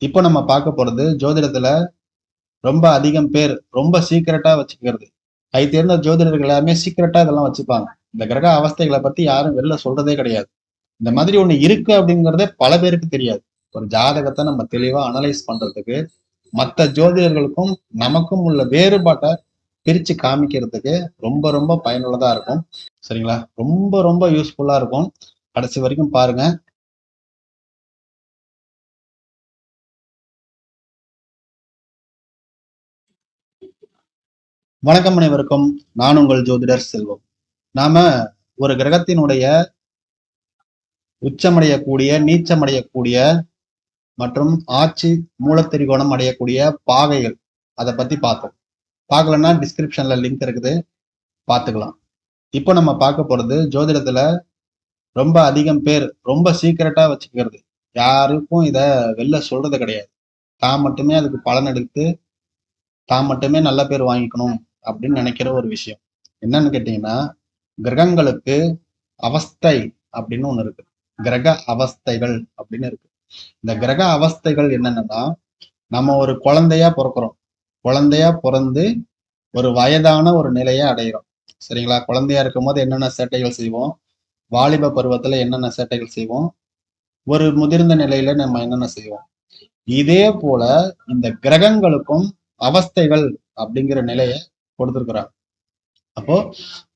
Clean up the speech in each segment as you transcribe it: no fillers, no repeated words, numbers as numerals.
இப்போ நம்ம பார்க்க போறது ஜோதிடத்துல ரொம்ப அதிகம் பேர் ரொம்ப சீக்கிரட்டா வச்சுக்கிறது. கை தேர்ந்த ஜோதிடர்கள் எல்லாமே சீக்கிரட்டா இதெல்லாம் வச்சுப்பாங்க. இந்த கிரக அவஸ்தைகளை பத்தி யாரும் வெளில சொல்றதே கிடையாது. இந்த மாதிரி ஒண்ணு இருக்கு அப்படிங்கிறதே பல பேருக்கு தெரியாது. ஒரு ஜாதகத்தை நம்ம தெளிவா அனலைஸ் பண்றதுக்கு மற்ற ஜோதிடர்களுக்கும் நமக்கும் உள்ள வேறுபாட்டை பிரிச்சு காமிக்கிறதுக்கு ரொம்ப ரொம்ப பயனுள்ளதா இருக்கும். சரிங்களா? ரொம்ப ரொம்ப யூஸ்ஃபுல்லா இருக்கும். கடைசி வரைக்கும் பாருங்க. வணக்கம் அனைவருக்கும். நான் உங்கள் ஜோதிடர் செல்வம். நாம ஒரு கிரகத்தினுடைய உச்சமடையக்கூடிய, நீச்சமடையக்கூடிய மற்றும் ஆட்சி மூலத்திரிகோணம் அடையக்கூடிய பாகைகள் அதை பத்தி பார்த்தோம். பார்க்கலன்னா டிஸ்கிரிப்ஷன்ல லிங்க் இருக்குது, பார்த்துக்கலாம். இப்போ நம்ம பார்க்க போறது ஜோதிடத்துல ரொம்ப அதிகம் பேர் ரொம்ப சீக்கிரட்டா வச்சுக்கிறது. யாருக்கும் இத வெளில சொல்றது கிடையாது. தான் மட்டுமே அதுக்கு பலன் எடுத்து தான் மட்டுமே நல்ல பேர் வாங்கிக்கணும் அப்படின்னு நினைக்கிற ஒரு விஷயம். என்னன்னு கேட்டீங்கன்னா, கிரகங்களுக்கு அவஸ்தை அப்படின்னு ஒண்ணு இருக்கு. கிரக அவஸ்தைகள் அப்படின்னு இருக்கு. இந்த கிரக அவஸ்தைகள் என்னன்னா, நம்ம ஒரு குழந்தையா பிறக்கிறோம். குழந்தையா பிறந்து ஒரு வயதான ஒரு நிலையை அடைகிறோம். சரிங்களா? குழந்தையா இருக்கும் போது என்னென்ன சேட்டைகள் செய்வோம், வாலிப பருவத்துல என்னென்ன சேட்டைகள் செய்வோம், ஒரு முதிர்ந்த நிலையில நம்ம என்னென்ன செய்வோம். இதே போல இந்த கிரகங்களுக்கும் அவஸ்தைகள் அப்படிங்கிற நிலையை கொடுத்திருக்கிறாங்க. அப்போ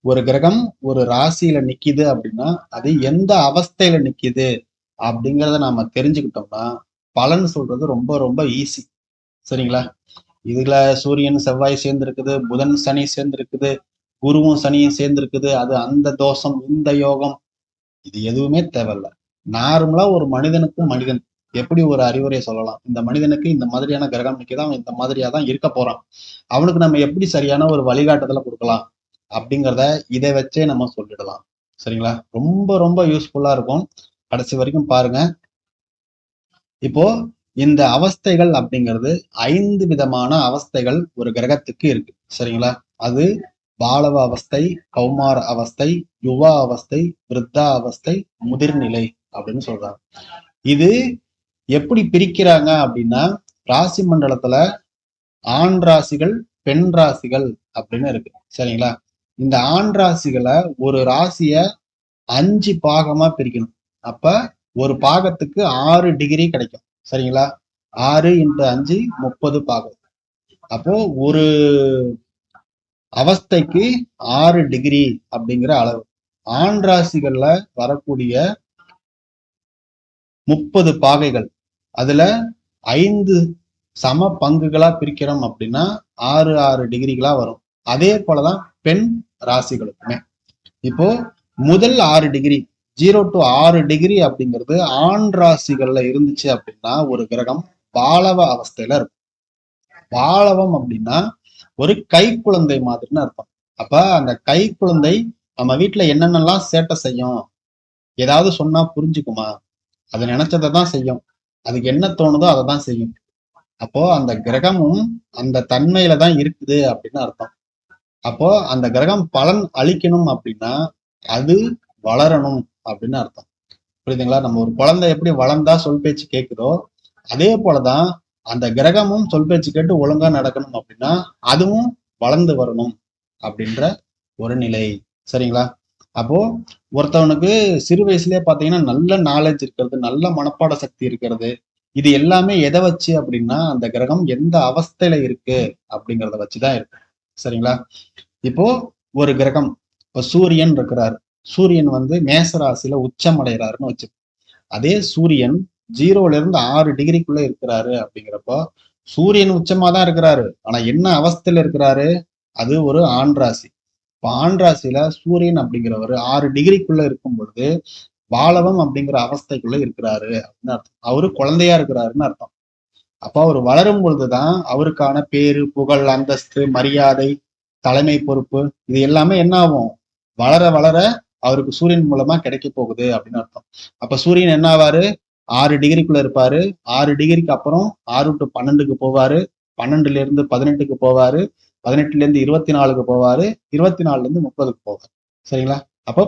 ஒரு கிரகம் ஒரு ராசியில நிக்குது அப்படின்னா அது எந்த அவஸ்தையில நிக்குது அப்படிங்கிறத நாம தெரிஞ்சுக்கிட்டோம்னா பலன் சொல்றது ரொம்ப ரொம்ப ஈஸி. சரிங்களா? இதுல சூரியன் செவ்வாய் சேர்ந்து இருக்குது, புதன் சனி சேர்ந்து இருக்குது, குருவும் சனியும் சேர்ந்து இருக்குது, அது அந்த தோஷம் இந்த யோகம், இது எதுவுமே தேவையில்ல. நார்மலா ஒரு மனிதனுக்கும் மனிதன் எப்படி ஒரு அறிவுரை சொல்லலாம், இந்த மனிதனுக்கு இந்த மாதிரியான கிரகம் நிக்குதான், அவன் இந்த மாதிரியா தான் இருக்க போறான், அவனுக்கு நம்ம எப்படி சரியான ஒரு வழிகாட்டுதலை கொடுக்கலாம் அப்படிங்கிறத இதை வச்சே நம்ம சொல்லிடலாம். சரிங்களா? ரொம்ப ரொம்ப யூஸ்ஃபுல்லா இருக்கும். கடைசி வரைக்கும் பாருங்க. இப்போ இந்த அவஸ்தைகள் அப்படிங்கிறது 5 விதமான அவஸ்தைகள் ஒரு கிரகத்துக்கு இருக்கு. சரிங்களா? அது பாலவ அவஸ்தை, கௌமார அவஸ்தை, யுவா அவஸ்தை, விருத்தா அவஸ்தை, முதிர்நிலை அப்படின்னு சொல்றாங்க. இது எப்படி பிரிக்கிறாங்க அப்படின்னா, ராசி மண்டலத்துல ஆண் ராசிகள், பெண் ராசிகள் அப்படின்னு இருக்கு. சரிங்களா? இந்த ஆண் ராசிகளை ஒரு ராசிய 5 பாகமா பிரிக்கணும். அப்ப ஒரு பாகத்துக்கு 6 டிகிரி கிடைக்கும். சரிங்களா? 6 × 5 30 பாகம். அப்போ ஒரு அவஸ்தைக்கு 6 டிகிரி அப்படிங்கிற அளவு. ஆண் ராசிகள்ல வரக்கூடிய 30 பாகைகள், அதுல 5 சம பங்குகளா பிரிக்கிறோம் அப்படின்னா 6 டிகிரிகளா வரும். அதே போலதான் பெண் ராசிகளுக்குமே. இப்போ முதல் 6 டிகிரி 0 to 6 டிகிரி அப்படிங்கிறது ஆண் ராசிகள்ல இருந்துச்சு அப்படின்னா ஒரு கிரகம் பாலவ அவஸ்தையில இருக்கும். பாலவம் அப்படின்னா ஒரு கை குழந்தை மாதிரின்னு அர்த்தம். அப்ப அந்த கை குழந்தை நம்ம வீட்டுல என்னென்னலாம் சேட்டை செய்யும், ஏதாவது சொன்னா புரிஞ்சுக்குமா, அது நினைச்சதை தான் செய்யும், அதுக்கு என்ன தோணுதோ அதை தான் செய்யும். அப்போ அந்த கிரகமும் அந்த தன்மையில தான் இருக்குது அப்படின்னு அர்த்தம். அப்போ அந்த கிரகம் பலன் அளிக்கணும் அப்படின்னா அது வளரணும் அப்படின்னு அர்த்தம். புரியுதுங்களா? நம்ம ஒரு குழந்தை எப்படி வளர்ந்தா சொல் பேச்சு கேட்குதோ அதே போலதான் அந்த கிரகமும் சொல் பேச்சு கேட்டு ஒழுங்கா நடக்கணும் அப்படின்னா அதுவும் வளர்ந்து வரணும் அப்படின்ற ஒரு நிலை. சரிங்களா? அப்போ ஒருத்தவனுக்கு சிறு வயசுலயே பாத்தீங்கன்னா நல்ல நாலேஜ் இருக்கிறது, நல்ல மனப்பாட சக்தி இருக்கிறது, இது எல்லாமே எதை வச்சு அப்படின்னா அந்த கிரகம் எந்த அவஸ்தையில இருக்கு அப்படிங்கிறத வச்சுதான் இருக்கு. சரிங்களா? இப்போ ஒரு கிரகம், இப்போ சூரியன் இருக்கிறாரு, சூரியன் மேச ராசியில உச்சம் அடைகிறாருன்னு வச்சு, அதே சூரியன் 0ல இருந்து 6 டிகிரிக்குள்ள இருக்கிறாரு அப்படிங்கிறப்போ சூரியன் உச்சமா தான் இருக்கிறாரு. ஆனா என்ன அவஸ்தையில இருக்கிறாரு, அது ஒரு ஆண் ராசி. இப்போ ஆண் ராசியில சூரியன் அப்படிங்கிறவர் 6 டிகிரிக்குள்ள இருக்கும் பொழுது பாலவம் அப்படிங்கிற அவஸ்தைக்குள்ள இருக்கிறாரு அப்படின்னு அர்த்தம். அவரு குழந்தையா இருக்கிறாருன்னு அர்த்தம். அப்ப அவர் வளரும் பொழுதுதான் அவருக்கான பேரு, புகழ், அந்தஸ்து, மரியாதை, தலைமை பொறுப்பு இது எல்லாமே என்ன ஆகும், வளர வளர அவருக்கு சூரியன் மூலமா கிடைக்க போகுது அப்படின்னு அர்த்தம். அப்ப சூரியன் என்ன ஆவாரு, 6 டிகிரிக்குள்ள இருப்பாரு. 6 டிகிரிக்கு அப்புறம் 6 to 12க்கு போவாரு, 12ல இருந்து 18க்கு போவாரு, 18ல இருந்து 24க்கு போவாரு, 24ல இருந்து 30க்கு போவாரு. சரிங்களா? அப்போ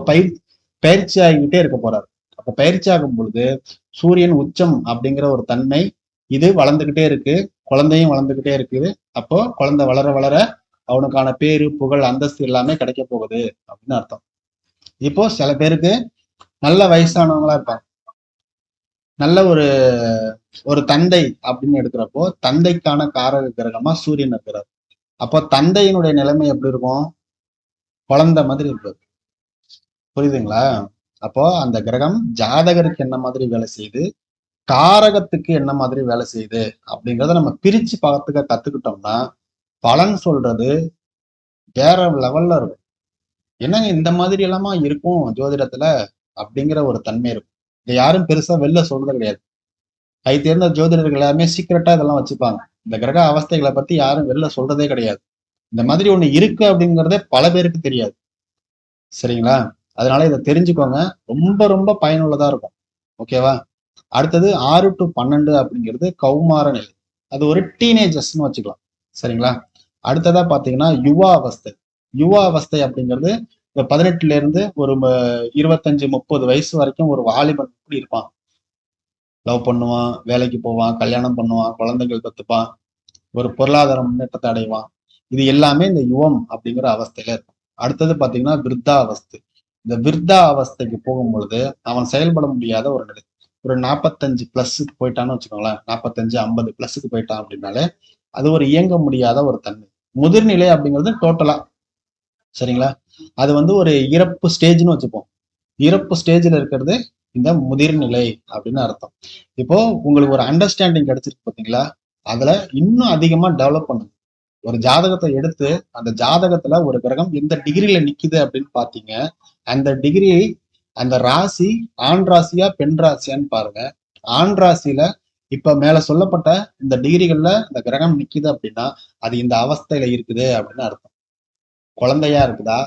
பயிற்சி ஆகிக்கிட்டே இருக்க போறாரு. அப்ப பயிற்சி ஆகும் பொழுது சூரியன் உச்சம் அப்படிங்கிற ஒரு தன்மை இது வளர்ந்துகிட்டே இருக்கு, குழந்தையும் வளர்ந்துகிட்டே இருக்குது. அப்போ குழந்தை வளர வளர அவனுக்கான பேரு புகழ் அந்தஸ்து எல்லாமே கிடைக்க போகுது அப்படின்னு அர்த்தம். இப்போ சில பேருக்கு நல்ல வயசானவங்களா இருப்பாங்க, நல்ல ஒரு தந்தை அப்படின்னு எடுக்கிறப்போ தந்தைக்கான காரக கிரகமா சூரியன் இருக்கிறார். அப்போ தந்தையினுடைய நிலைமை எப்படி இருக்கும்? குழந்தை மாதிரி இருப்பாரு. புரியுதுங்களா? அப்போ அந்த கிரகம் ஜாதகருக்கு என்ன மாதிரி வேலை செய்யுது, காரகத்துக்கு என்ன மாதிரி வேலை செய்யுது அப்படிங்கிறத நம்ம பிரிச்சு பார்த்துக்க கத்துக்கிட்டோம்னா பலன் சொல்றது வேற லெவல்ல இருக்கும். என்னங்க இந்த மாதிரி எல்லாமா இருக்கும் ஜோதிடத்துல அப்படிங்கிற ஒரு தன்மை இருக்கும். இதை யாரும் பெருசா வெளில சொல்றது கிடையாது. கை தேர்ந்த ஜோதிடர்கள் எல்லாருமே சீக்கிரட்டா இதெல்லாம் வச்சுப்பாங்க. இந்த கிரக அவஸ்தைகளை பத்தி யாரும் வெளில சொல்றதே கிடையாது. இந்த மாதிரி ஒண்ணு இருக்கு அப்படிங்கிறதே பல பேருக்கு தெரியாது. சரிங்களா? அதனால இதை தெரிஞ்சுக்கோங்க, ரொம்ப ரொம்ப பயனுள்ளதா இருக்கும். ஓகேவா? அடுத்தது 6 to 12 அப்படிங்கிறது கௌமார நிலை. அது ஒரு டீனேஜர்ஸ்ன்னு வச்சுக்கலாம். சரிங்களா? அடுத்ததா பாத்தீங்கன்னா யுவா அவஸ்தை. யுவா அவஸ்தை அப்படிங்கிறது இப்ப 18ல இருந்து ஒரு 25-30 வயசு வரைக்கும் ஒரு வாலிபன் இப்படி இருப்பான். லவ் பண்ணுவான், வேலைக்கு போவான், கல்யாணம் பண்ணுவான், குழந்தைகள் பெற்றுப்பான், ஒரு பொருளாதார முன்னேற்றத்தை அடைவான். இது எல்லாமே இந்த யுவம் அப்படிங்கிற அவஸ்தையில இருக்கும். அடுத்தது பாத்தீங்கன்னா விருத்தா அவஸ்தை. இந்த விருத்தா அவஸ்தைக்கு போகும் பொழுது அவன் செயல்பட முடியாத ஒரு நிலை. ஒரு 45 பிளஸ்க்கு போயிட்டான்னு வச்சுக்கோங்களேன், 45-50 பிளஸ்க்கு போயிட்டான் அப்படின்னாலே அது ஒரு இயங்க முடியாத ஒரு தன்மை. முதிர்நிலை அப்படிங்கிறது டோட்டலா, சரிங்களா? அது ஒரு இறப்பு ஸ்டேஜ்னு வச்சுப்போம். இறப்பு ஸ்டேஜ்ல இருக்கிறது இந்த முதிர்நிலை அப்படின்னு அர்த்தம். இப்போ உங்களுக்கு ஒரு அண்டர்ஸ்டாண்டிங் கிடைச்சிருக்கு பாத்தீங்களா? அதுல இன்னும் அதிகமா டெவலப் பண்ணுங்க. ஒரு ஜாதகத்தை எடுத்து அந்த ஜாதகத்துல ஒரு கிரகம் எந்த டிகிரியில நிக்குது அப்படின்னு பாத்தீங்க, அந்த டிகிரி, அந்த ராசி ஆண் ராசியா பெண் ராசியான்னு பாருங்க. ஆண் ராசியில இப்ப மேல சொல்லப்பட்ட இந்த டிகிரிகள்ல இந்த கிரகம் நிக்குது அப்படின்னா அது இந்த அவஸ்தையில இருக்குது அப்படின்னு அர்த்தம். குழந்தையா இருக்குதா,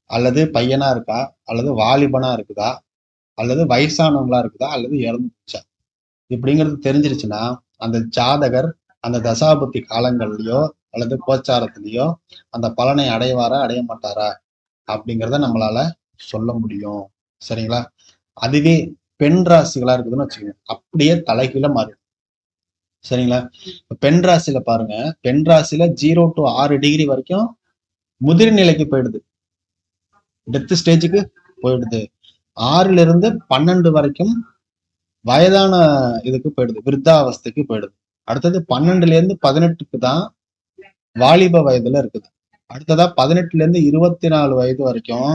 அல்லது பையனா இருக்கா, அல்லது வாலிபனா இருக்குதா, அல்லது வயசானவங்களா இருக்குதா, அல்லது இறந்து போச்சா, இப்படிங்கிறது தெரிஞ்சிருச்சுன்னா அந்த ஜாதகர் அந்த தசாபுத்தி காலங்கள்லயோ அல்லது கோச்சாரத்திலேயோ அந்த பலனை அடைவாரா அடைய மாட்டாரா அப்படிங்கிறத நம்மளால சொல்ல முடியும். சரிங்களா? அதுவே பெண் ராசிகளா இருக்குதுன்னு வச்சுக்கோங்க, அப்படியே தலைகீழ மாறிடும். சரிங்களா? பெண் ராசியில பாருங்க, பெண் ராசியில 0 to 6 டிகிரி வரைக்கும் முதிர்நிலைக்கு போயிடுது, டெத் ஸ்டேஜுக்கு போயிடுது. 6ல இருந்து 12 வரைக்கும் வயதான இதுக்கு போயிடுது, விருத்தாவஸ்தைக்கு போயிடுது. அடுத்தது 12ல இருந்து 18க்கு தான் வாலிப வயதுல இருக்குது. அடுத்ததா 18ல இருந்து 24 வயது வரைக்கும்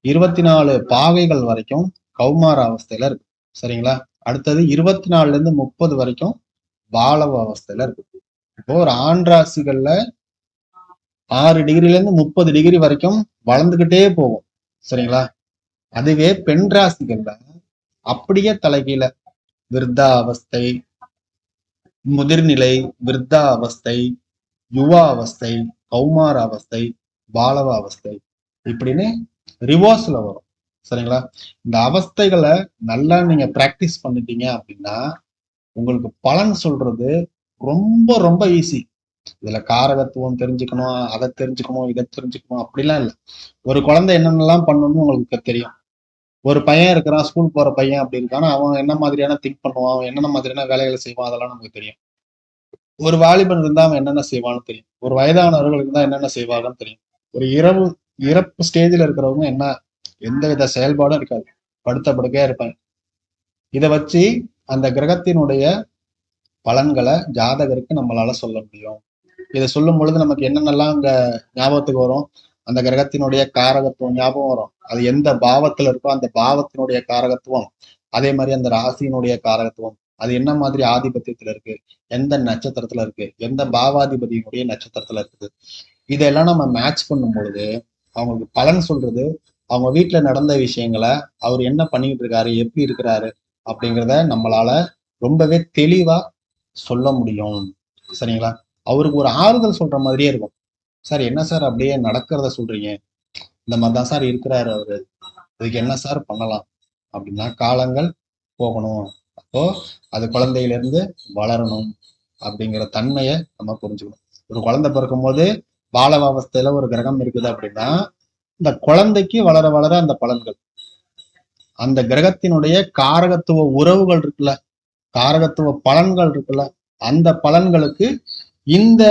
24 பாகைகள் வரைக்கும் கௌமார அவஸ்தையில இருக்கு. சரிங்களா? அடுத்தது 24ல இருந்து 30 வரைக்கும் பாலவ அவஸ்தையில இருக்கு. இப்போ ஒரு ஆண் ராசிகள்ல 6 டிகிரில இருந்து 30 டிகிரி வரைக்கும் வளர்ந்துகிட்டே போகும். சரிங்களா? அதுவே பெண் ராசிகள்ல அப்படியே தலைகீழ விருத்தா அவஸ்தை, முதிர்நிலை, விருத்தா அவஸ்தை, யுவா அவஸ்தை, கௌமார அவஸ்தை, பாலவ அவஸ்தை, இப்படின்னு ரிவர்ஸ்ல வரும். சரிங்களா? இந்த அவஸ்தைகளை நல்லா நீங்க பிராக்டிஸ் பண்ணிட்டீங்க அப்படின்னா உங்களுக்கு பலன் சொல்றது ரொம்ப ரொம்ப ஈஸி. இதுல காரகத்துவம் தெரிஞ்சுக்கணும், அதை தெரிஞ்சுக்கணும், இதை தெரிஞ்சுக்கணும் அப்படிலாம் இல்லை. ஒரு குழந்தை என்னென்னலாம் பண்ணணும்னு உங்களுக்கு தெரியும். ஒரு பையன் இருக்கிறான், ஸ்கூல் போற பையன் அப்படி இருக்கான்னா அவன் என்ன மாதிரியான திங்க் பண்ணுவான், அவன் என்னென்ன மாதிரியான வேலைகளை செய்வான், அதெல்லாம் நமக்கு தெரியும். ஒரு வாலிபன் இருந்தா அவன் என்னென்ன செய்வான்னு தெரியும். ஒரு வயதானவர்கள் இருந்தா என்னென்ன செய்வாங்கன்னு தெரியும். ஒரு இறப்பு ஸ்டேஜ்ல இருக்கிறவங்க எந்த வித செயல்பாடும் இருக்காது, படுத்த படுக்கையா இருப்பாங்க. இதை வச்சு அந்த கிரகத்தினுடைய பலன்களை ஜாதகருக்கு நம்மளால சொல்ல முடியும். இதை சொல்லும் பொழுது நமக்கு என்னென்னலாம் அங்க ஞாபகத்துக்கு வரும்? அந்த கிரகத்தினுடைய காரகத்துவம் ஞாபகம் வரும். அது எந்த பாவத்துல இருக்கோ அந்த பாவத்தினுடைய காரகத்துவம், அதே மாதிரி அந்த ராசியினுடைய காரகத்துவம், அது என்ன மாதிரி ஆதிபத்தியத்துல இருக்கு, எந்த நட்சத்திரத்துல இருக்கு, எந்த பாவாதிபதியினுடைய நட்சத்திரத்துல இருக்குது, இதெல்லாம் நம்ம மேட்ச் பண்ணும் பொழுது அவங்களுக்கு பலன் சொல்றது, அவங்க வீட்டுல நடந்த விஷயங்களை, அவர் என்ன பண்ணிட்டு இருக்காரு, எப்படி இருக்கிறாரு அப்படிங்கிறத நம்மளால ரொம்பவே தெளிவா சொல்ல முடியும். சரிங்களா? அவருக்கு ஒரு ஆறுதல் சொல்ற மாதிரியே இருக்கும். சார் என்ன சார் அப்படியே நடக்கிறத சொல்றீங்க, இந்த மாதிரிதான் சார் இருக்கிறாரு அவரு, இதுக்கு என்ன சார் பண்ணலாம் அப்படின்னா காலங்கள் போகணும், அப்போ அது குழந்தையில இருந்து வளரணும் அப்படிங்கிற தன்மையை நம்ம புரிஞ்சுக்கணும். ஒரு குழந்தை பிறக்கும் போது பாலவாவஸ்தையில ஒரு கிரகம் இருக்குது அப்படின்னா இந்த குழந்தைக்கு வளர வளர அந்த பலன்கள், அந்த கிரகத்தினுடைய காரகத்துவ உறவுகள் இருக்குல்ல, காரகத்துவ பலன்கள் இருக்குல்ல, அந்த பலன்களுக்கு இந்த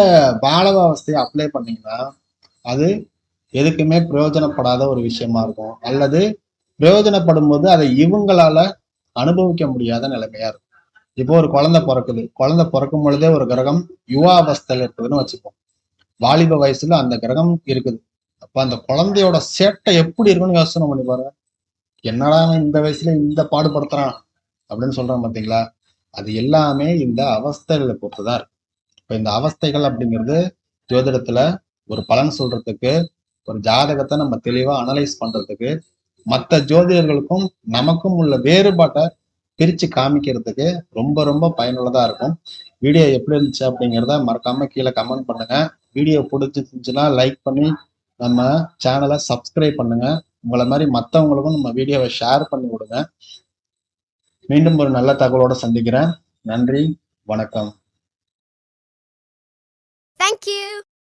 பாலக அவஸ்தையை அப்ளை பண்ணீங்கன்னா அது எதுக்குமே பிரயோஜனப்படாத ஒரு விஷயமா இருக்கும், அல்லது பிரயோஜனப்படும் போது அதை இவங்களால அனுபவிக்க முடியாத நிலைமையா இருக்கும். இப்போ ஒரு குழந்தை பிறக்குது, குழந்தை பிறக்கும் பொழுதே ஒரு கிரகம் யுவா அவஸ்தையில இருக்குதுன்னு வச்சுப்போம். வாலிப வயசுல அந்த கிரகம் இருக்குது. அப்ப அந்த குழந்தையோட சேட்டை எப்படி இருக்குன்னு யோசனை பண்ணி பாருங்க. என்னடா இந்த வயசுல இந்த பாடுபடுத்துறான் அப்படின்னு சொல்றான் பாத்தீங்களா? அது எல்லாமே இந்த அவஸ்தைகளை பொறுத்துதான் இருக்கு. இப்ப இந்த அவஸ்தைகள் அப்படிங்கிறது ஜோதிடத்துல ஒரு பலன் சொல்றதுக்கு, ஒரு ஜாதகத்தை நம்ம தெளிவா அனலைஸ் பண்றதுக்கு, மற்ற ஜோதிடர்களுக்கும் நமக்கும் உள்ள வேறுபாட்டை பிரிச்சு காமிக்கிறதுக்கு ரொம்ப ரொம்ப பயனுள்ளதா இருக்கும். வீடியோ எப்படி இருந்துச்சு அப்படிங்கிறத மறக்காம கீழே கமெண்ட் பண்ணுங்க. வீடியோ பிடிச்சிருந்துச்சுன்னா லைக் பண்ணி நம்ம சேனலை சப்ஸ்கிரைப் பண்ணுங்க. உங்களை மாதிரி மற்றவங்களுக்கும் நம்ம வீடியோவை ஷேர் பண்ணி விடுங்க. மீண்டும் ஒரு நல்ல தகவலோட சந்திக்கிறேன். நன்றி, வணக்கம். Thank you.